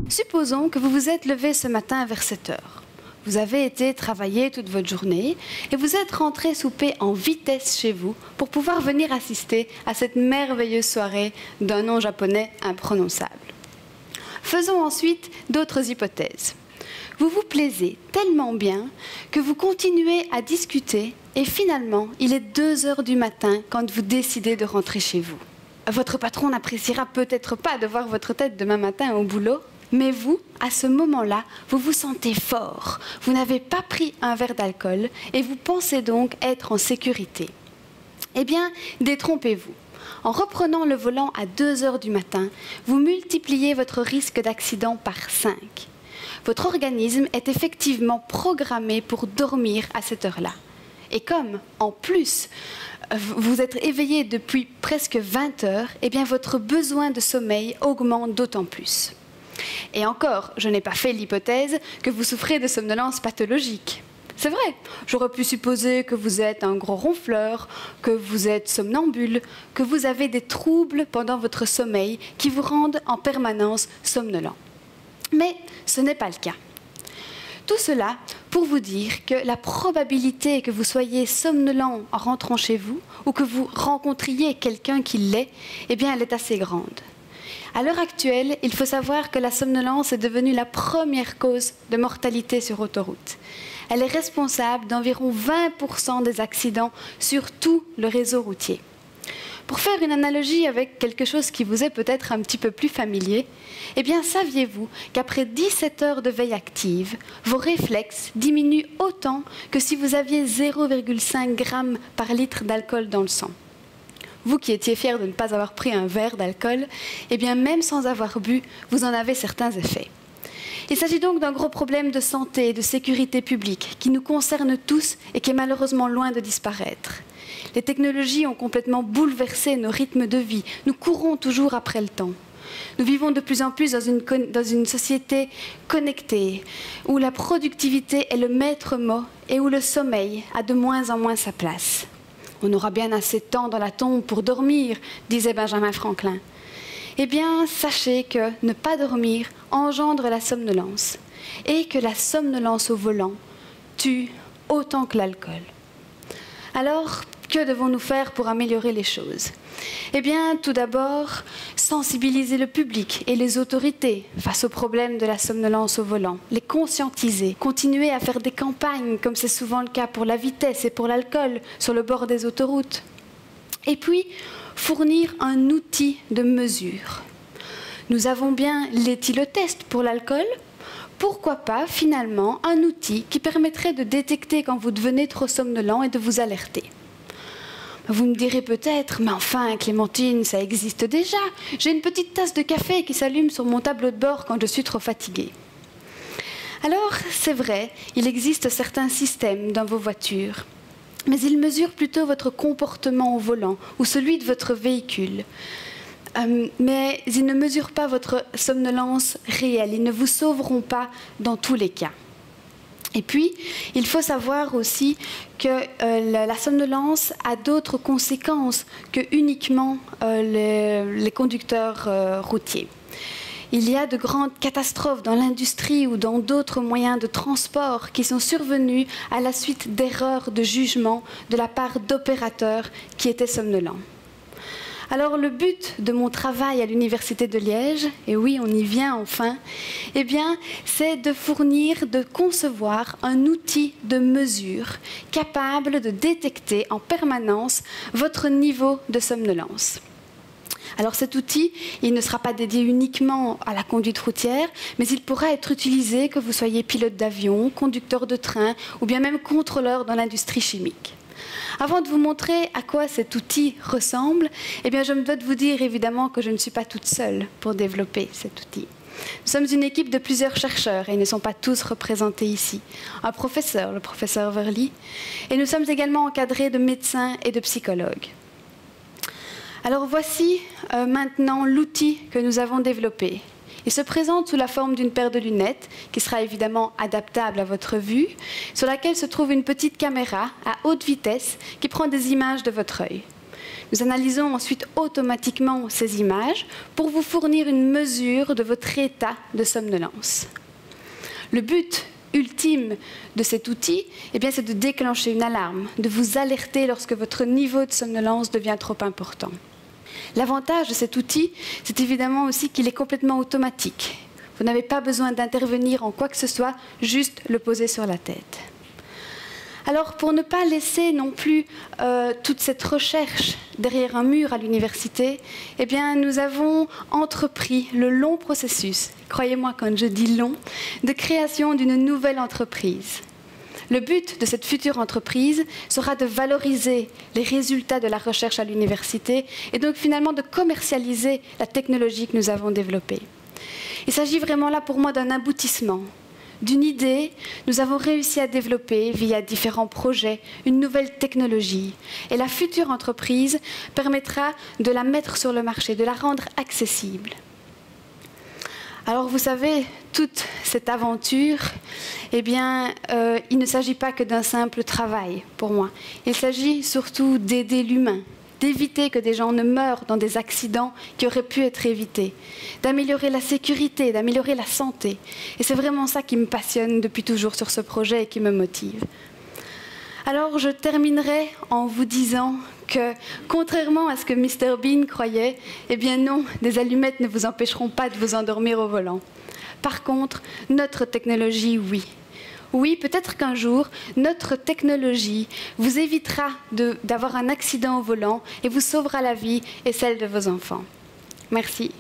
Supposons que vous vous êtes levé ce matin vers 7 heures. Vous avez été travailler toute votre journée et vous êtes rentré souper en vitesse chez vous pour pouvoir venir assister à cette merveilleuse soirée d'un nom japonais imprononçable. Faisons ensuite d'autres hypothèses. Vous vous plaisez tellement bien que vous continuez à discuter et finalement, il est 2 heures du matin quand vous décidez de rentrer chez vous. Votre patron n'appréciera peut-être pas de voir votre tête demain matin au boulot, mais vous, à ce moment-là, vous vous sentez fort. Vous n'avez pas pris un verre d'alcool et vous pensez donc être en sécurité. Eh bien, détrompez-vous. En reprenant le volant à 2 heures du matin, vous multipliez votre risque d'accident par 5. Votre organisme est effectivement programmé pour dormir à cette heure-là. Et comme, en plus, vous êtes éveillé depuis presque 20 heures, eh bien votre besoin de sommeil augmente d'autant plus. Et encore, je n'ai pas fait l'hypothèse que vous souffrez de somnolence pathologique. C'est vrai, j'aurais pu supposer que vous êtes un gros ronfleur, que vous êtes somnambule, que vous avez des troubles pendant votre sommeil qui vous rendent en permanence somnolent. Mais ce n'est pas le cas. Tout cela pour vous dire que la probabilité que vous soyez somnolent en rentrant chez vous ou que vous rencontriez quelqu'un qui l'est, eh bien, elle est assez grande. À l'heure actuelle, il faut savoir que la somnolence est devenue la première cause de mortalité sur autoroute. Elle est responsable d'environ 20% des accidents sur tout le réseau routier. Pour faire une analogie avec quelque chose qui vous est peut-être un petit peu plus familier, eh bien, saviez-vous qu'après 17 heures de veille active, vos réflexes diminuent autant que si vous aviez 0,5 g par litre d'alcool dans le sang? Vous qui étiez fier de ne pas avoir pris un verre d'alcool, eh bien, même sans avoir bu, vous en avez certains effets. Il s'agit donc d'un gros problème de santé et de sécurité publique qui nous concerne tous et qui est malheureusement loin de disparaître. Les technologies ont complètement bouleversé nos rythmes de vie. Nous courons toujours après le temps. Nous vivons de plus en plus dans une société connectée, où la productivité est le maître mot et où le sommeil a de moins en moins sa place. On aura bien assez de temps dans la tombe pour dormir, disait Benjamin Franklin. Eh bien, sachez que ne pas dormir engendre la somnolence et que la somnolence au volant tue autant que l'alcool. Alors, que devons-nous faire pour améliorer les choses? Eh bien, tout d'abord, sensibiliser le public et les autorités face au problème de la somnolence au volant, les conscientiser, continuer à faire des campagnes, comme c'est souvent le cas pour la vitesse et pour l'alcool, sur le bord des autoroutes. Et puis, fournir un outil de mesure. Nous avons bien l'éthylotest pour l'alcool. Pourquoi pas, finalement, un outil qui permettrait de détecter quand vous devenez trop somnolent et de vous alerter? Vous me direz peut-être, mais enfin, Clémentine, ça existe déjà. J'ai une petite tasse de café qui s'allume sur mon tableau de bord quand je suis trop fatiguée. Alors, c'est vrai, il existe certains systèmes dans vos voitures, mais ils mesurent plutôt votre comportement au volant ou celui de votre véhicule. Mais ils ne mesurent pas votre somnolence réelle, ils ne vous sauveront pas dans tous les cas. Et puis, il faut savoir aussi que la somnolence a d'autres conséquences que uniquement les conducteurs routiers. Il y a de grandes catastrophes dans l'industrie ou dans d'autres moyens de transport qui sont survenus à la suite d'erreurs de jugement de la part d'opérateurs qui étaient somnolents. Alors le but de mon travail à l'Université de Liège, et oui, on y vient enfin, eh bien, c'est de fournir, de concevoir un outil de mesure capable de détecter en permanence votre niveau de somnolence. Alors cet outil, il ne sera pas dédié uniquement à la conduite routière, mais il pourra être utilisé que vous soyez pilote d'avion, conducteur de train ou bien même contrôleur dans l'industrie chimique. Avant de vous montrer à quoi cet outil ressemble, eh bien, je me dois de vous dire évidemment que je ne suis pas toute seule pour développer cet outil. Nous sommes une équipe de plusieurs chercheurs et ils ne sont pas tous représentés ici. Un professeur, le professeur Verly, et nous sommes également encadrés de médecins et de psychologues. Alors voici maintenant l'outil que nous avons développé. Il se présente sous la forme d'une paire de lunettes qui sera évidemment adaptable à votre vue, sur laquelle se trouve une petite caméra à haute vitesse qui prend des images de votre œil. Nous analysons ensuite automatiquement ces images pour vous fournir une mesure de votre état de somnolence. Le but ultime de cet outil, c'est de déclencher une alarme, de vous alerter lorsque votre niveau de somnolence devient trop important. L'avantage de cet outil, c'est évidemment aussi qu'il est complètement automatique. Vous n'avez pas besoin d'intervenir en quoi que ce soit, juste le poser sur la tête. Alors, pour ne pas laisser non plus toute cette recherche derrière un mur à l'université, nous avons entrepris le long processus, croyez-moi quand je dis long, de création d'une nouvelle entreprise. Le but de cette future entreprise sera de valoriser les résultats de la recherche à l'université et donc finalement de commercialiser la technologie que nous avons développée. Il s'agit vraiment là pour moi d'un aboutissement. D'une idée, nous avons réussi à développer, via différents projets, une nouvelle technologie. Et la future entreprise permettra de la mettre sur le marché, de la rendre accessible. Alors vous savez, toute cette aventure, il ne s'agit pas que d'un simple travail pour moi. Il s'agit surtout d'aider l'humain, d'éviter que des gens ne meurent dans des accidents qui auraient pu être évités, d'améliorer la sécurité, d'améliorer la santé. Et c'est vraiment ça qui me passionne depuis toujours sur ce projet et qui me motive. Alors je terminerai en vous disant que, contrairement à ce que Mr Bean croyait, non, des allumettes ne vous empêcheront pas de vous endormir au volant. Par contre, notre technologie, oui. Oui, peut-être qu'un jour, notre technologie vous évitera d'avoir un accident au volant et vous sauvera la vie et celle de vos enfants. Merci.